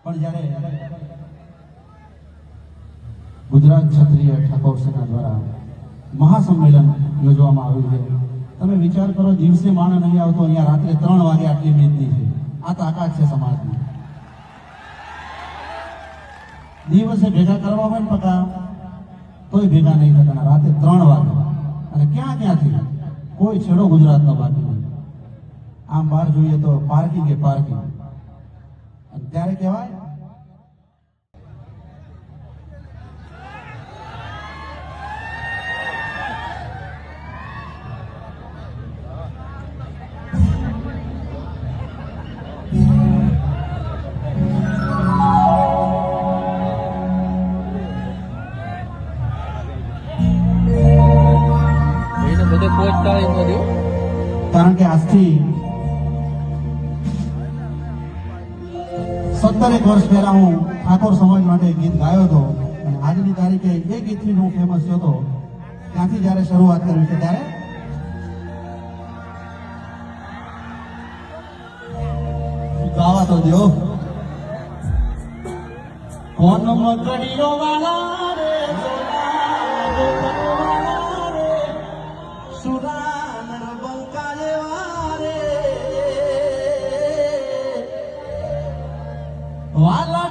પણ જ્યારે ગુજરાત ક્ષત્રિય ઠાકોર સેના દ્વારા મહાસંમેલન યોજવામાં આવ્યું છે. તમે વિચાર કરો, દિવસે માણસ નહીં આવતો, અહીંયા રાત્રે 3 વાગે આટલી મેદની છે. આ તાકાત છે સમાજની. દિવસે ભેગા કરવા હોય ને પકા તોય ભેગા નહીં થતા, રાતે 3 વાગે. અને ક્યાંથી કોઈ છેડો ગુજરાતનો બાકી નહીં. આમ બહાર જોઈએ તો પાર્કિંગ એ પાર્કિંગ. અને ત્યારે કહેવાય કારણ કે આજથી 17 વર્ષ પહેલા હું ઠાકોર સમાજ માટે ગીત ગાયો હતો અને આજની તારીખે એ ગીતથી હું ફેમસ થયો હતો. ત્યાંથી જયારે શરૂઆત કરી છે ત્યારે ગાવા તો દો. કોન મકડીઓ વાળા રે સુરાન બંકાલે વાલા